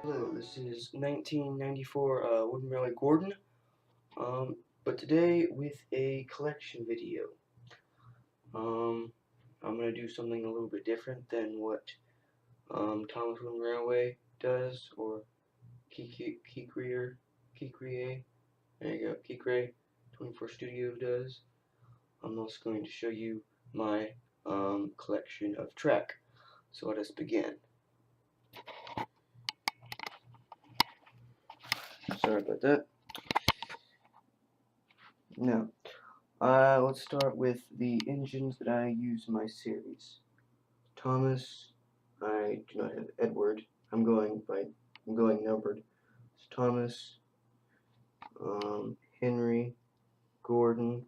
Hello, this is 1994 Wooden Railway Gordon, but today with a collection video. I'm going to do something a little bit different than what Thomas Wooden Railway does, or Kikrie, there you go, Kikrie 24 Studio does. I'm also going to show you my collection of track. So let us begin. Sorry about that. Now, let's start with the engines that I use in my series. Thomas, I do not have Edward. I'm going numbered. It's Thomas, Henry, Gordon,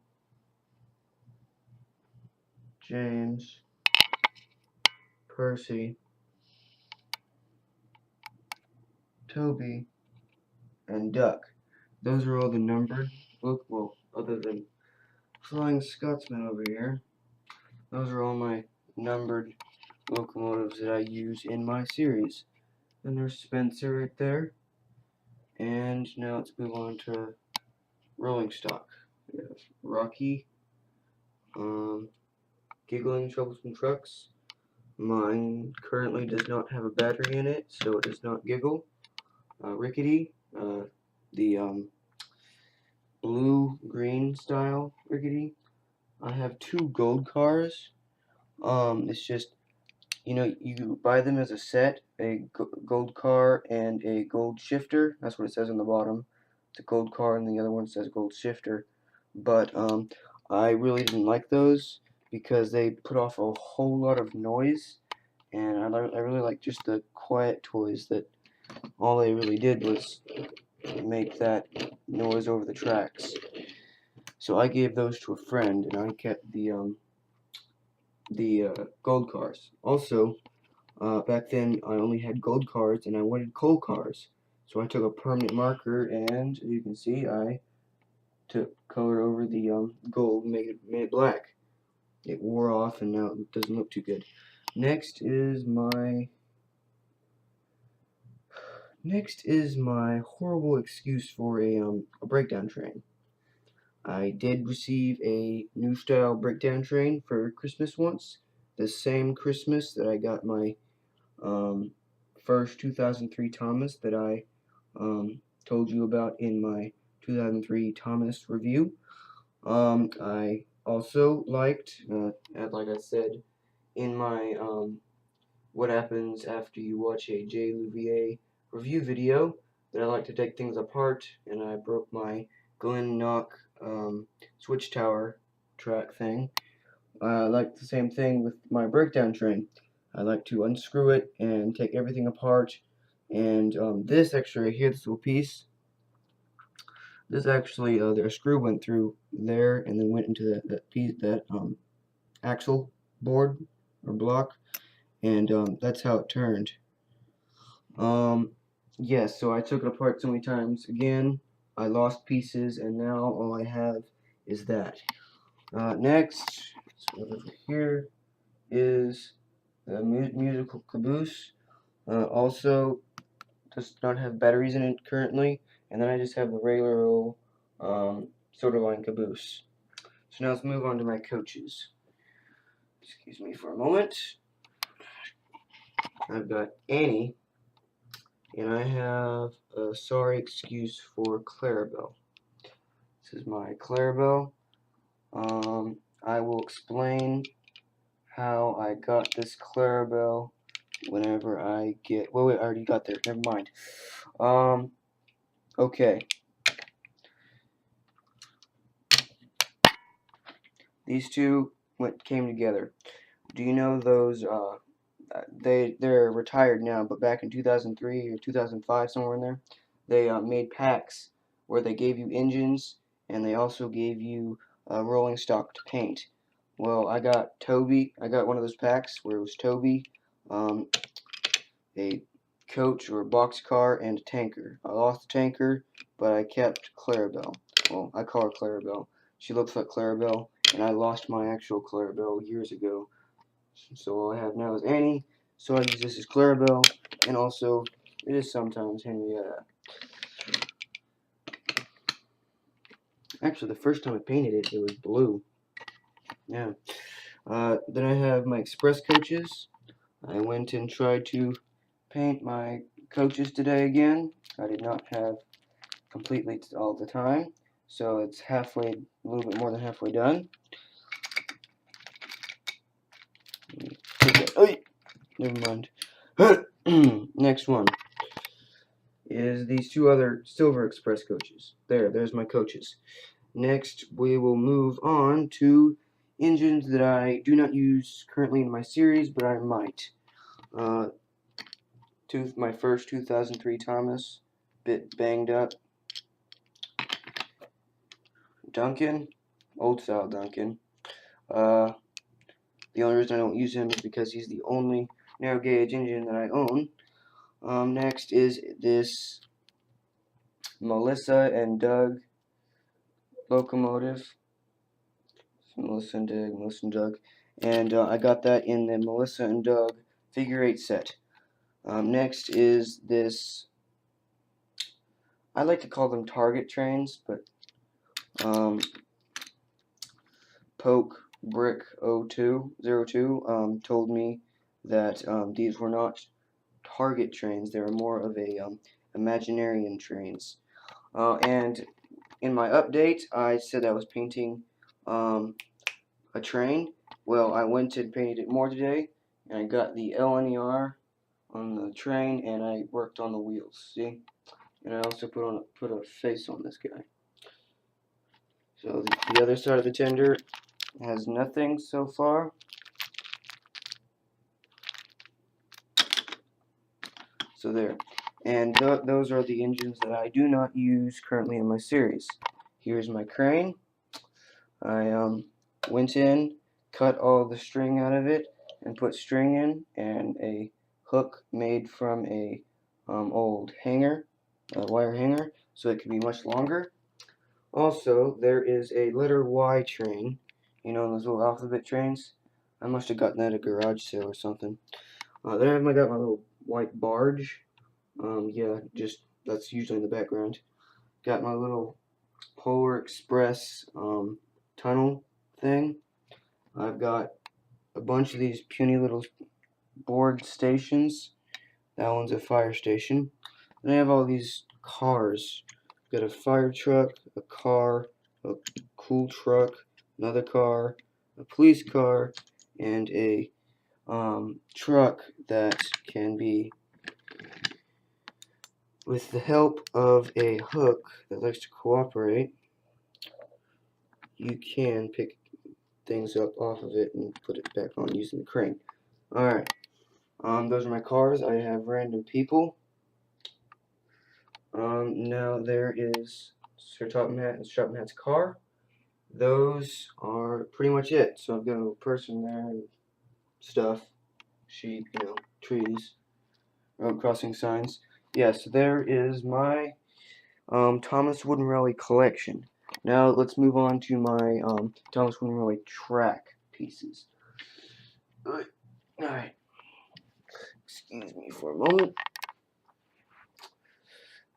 James, Percy, Toby, and Duck. Those are all the numbered. Look, well, other than Flying Scotsman over here, those are all my numbered locomotives that I use in my series. And there's Spencer right there. And now let's move on to rolling stock. We have Rocky, Giggling Troublesome Trucks. Mine currently does not have a battery in it, so it does not giggle. Rickety, the blue-green style Rickety. I have two gold cars. It's just, you buy them as a set, a gold car and a gold shifter. That's what it says on the bottom. It's a gold car, and the other one says gold shifter. But I really didn't like those because they put off a whole lot of noise, and I really like just the quiet toys that all they really did was make that noise over the tracks. So I gave those to a friend, and I kept the gold cars. Also, back then I only had gold cars and I wanted coal cars. So I took a permanent marker and, as you can see, I colored over the gold, made it black. It wore off and now it doesn't look too good. Next is my horrible excuse for a breakdown train. I did receive a new style breakdown train for Christmas once. The same Christmas that I got my first 2003 Thomas that I told you about in my 2003 Thomas review. I also liked, like I said, in my What Happens After You Watch a Jay Louvier review video, that I like to take things apart, and I broke my Glen Knock switch tower track thing. I like the same thing with my breakdown train. I like to unscrew it and take everything apart. And this extra right here, this little piece, this actually, their screw went through there and then went into that piece, that axle board or block, and that's how it turned. Yes, so I took it apart so many times. Again, I lost pieces, and now all I have is that. Next, over here is the musical caboose. Also, does not have batteries in it currently, and then I just have the regular old Soda Line caboose. So now let's move on to my coaches. Excuse me for a moment. I've got Annie, and I have a sorry excuse for Clarabelle. This is my Clarabelle. I will explain how I got this Clarabelle whenever I get. Wait, I already got there. Never mind. Okay. These two came together. Do you know those? They're retired now, but back in 2003 or 2005, somewhere in there, they made packs where they gave you engines and they also gave you rolling stock to paint. Well, I got Toby. I got one of those packs where it was Toby, a coach or a box car, and a tanker. I lost the tanker, but I kept Clarabelle. Well, I call her Clarabelle. She looks like Clarabelle, and I lost my actual Clarabelle years ago. So all I have now is Annie. So I use this as Clarabelle, and also It is sometimes Henrietta. Actually, the first time I painted it, it was blue. Yeah. Then I have my express coaches. I went and tried to paint my coaches today again. I did not have completely all the time, so it's halfway, a little bit more than halfway done. Oh, never mind. Next one is these two other silver express coaches. There's my coaches. Next, we will move on to engines that I do not use currently in my series, but I might. My first 2003 Thomas, bit banged up. Duncan, old style Duncan. The only reason I don't use him is because he's the only narrow gauge engine that I own. Next is this Melissa and Doug locomotive. Melissa and Doug. And I got that in the Melissa and Doug figure 8 set. Next is this, I like to call them target trains, but Poke Brick 02 told me that these were not target trains, they were more of a Imaginarium trains. And in my update, I said I was painting a train. Well, I went and painted it more today, and I got the LNER on the train, and I worked on the wheels. See, and I also put a face on this guy. So the other side of the tender has nothing so far. So there. And those are the engines that I do not use currently in my series. Here's my crane. I went in, cut all the string out of it, and put string in, and a hook made from a old hanger, a wire hanger, so it can be much longer. Also, there is a letter Y train, you know, those little alphabet trains. I must have gotten that at a garage sale or something. Then I got my little white barge. Yeah, just that's usually in the background. Got my little Polar Express tunnel thing. I've got a bunch of these puny little board stations. That one's a fire station. And I have all these cars. Got a fire truck, a car, a cool truck, another car, a police car, and a truck that can be, with the help of a hook that likes to cooperate, you can pick things up off of it and put it back on using the crane. Alright, those are my cars. I have random people. Now there is Sir Topham Hatt and Topham Hatt's car. Those are pretty much it. So I've got a little person there and stuff. Sheep, you know, trees, road crossing signs. Yes, there is my Thomas Wooden Railway collection. Now let's move on to my Thomas Wooden Railway track pieces. Alright. Excuse me for a moment.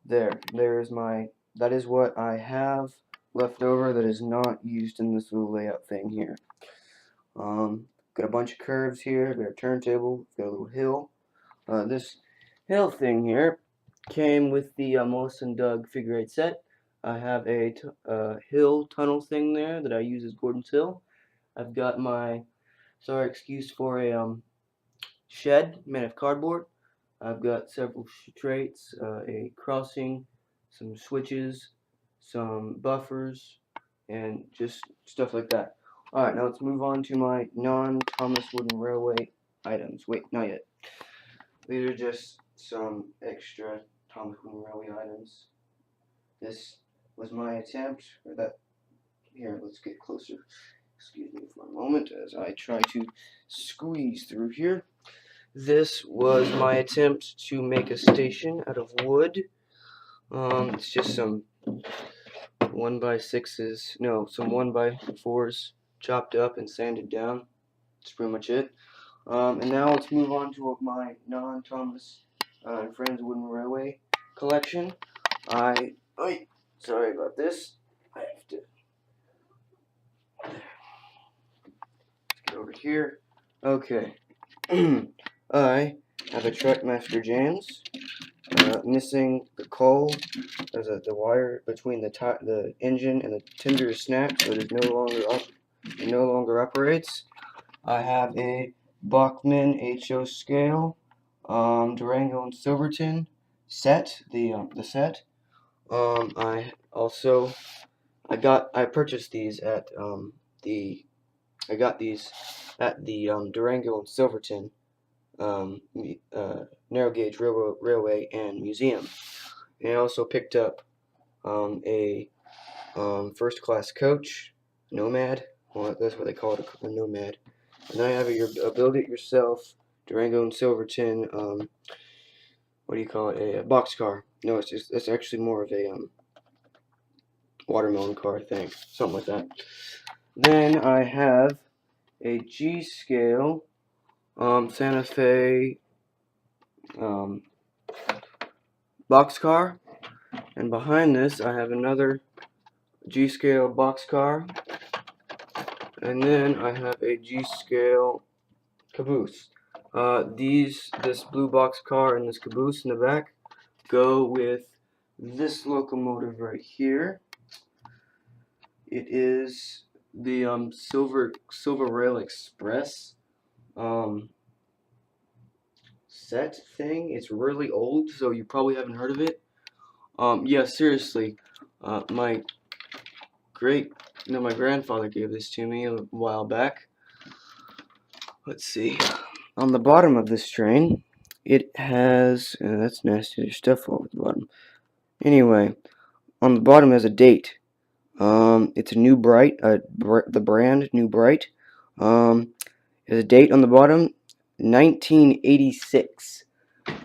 There's my, that is what I have left over that is not used in this little layout thing here. Got a bunch of curves here, got a turntable, got a little hill. This hill thing here came with the Melissa and Doug figure 8 set. I have a hill tunnel thing there that I use as Gordon's Hill. I've got my, sorry, excuse for a shed made of cardboard. I've got several traits, a crossing, some switches, some buffers, and just stuff like that. Alright, now let's move on to my non-Thomas Wooden Railway items. Wait, not yet. These are just some extra Thomas Wooden Railway items. This was my attempt, or that, here, let's get closer. Excuse me for a moment as I try to squeeze through here. This was my attempt to make a station out of wood. It's just some 1x6s, no, some 1x4s chopped up and sanded down. That's pretty much it. And now let's move on to my non-Thomas and Friends Wooden Railway collection. Sorry about this. I have to get over here. Okay. I have a Trackmaster Jams. Missing the coal. There's the wire between the engine and the tender is snapped, so it is no longer operates. I have a Bachmann HO scale, Durango and Silverton set. The set. I purchased these at the Durango and Silverton narrow gauge railway and museum. And I also picked up a first class coach, Nomad. Well, that's what they call it, a Nomad. And then I have a build it yourself Durango and Silverton. What do you call it? A boxcar. No, it's actually more of a watermelon car, I think, something like that. Then I have a G scale Santa Fe boxcar, and behind this I have another G scale boxcar, and then I have a G scale caboose. This blue boxcar and this caboose in the back go with this locomotive right here. It is the Silver Rail Express set thing. It's really old, so you probably haven't heard of it. Yeah, seriously, my grandfather gave this to me a while back. Let's see. On the bottom of this train, it has that's nasty. There's stuff all over the bottom. Anyway, on the bottom has a date. It's a New Bright, the brand New Bright. There's a date on the bottom, 1986.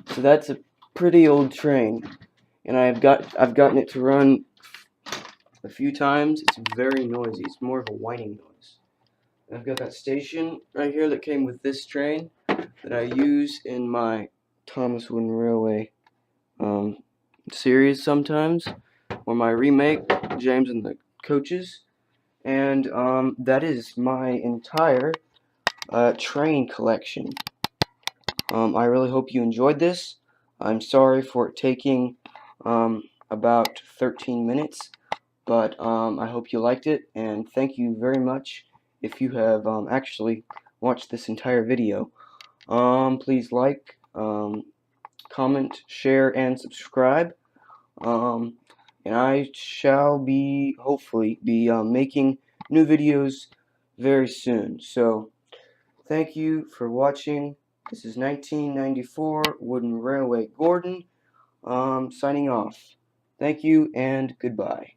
So that's a pretty old train, and I've gotten it to run a few times. It's very noisy. It's more of a whining noise. And I've got that station right here that came with this train that I use in my Thomas Wooden Railway series sometimes, or my remake, James and the Coaches. And that is my entire train collection. I really hope you enjoyed this. I'm sorry for it taking about 13 minutes, but I hope you liked it, and thank you very much if you have actually watched this entire video. Please like, comment, share, and subscribe. And I shall hopefully be making new videos very soon. So, thank you for watching. This is 1994 Wooden Railway Gordon, signing off. Thank you and goodbye.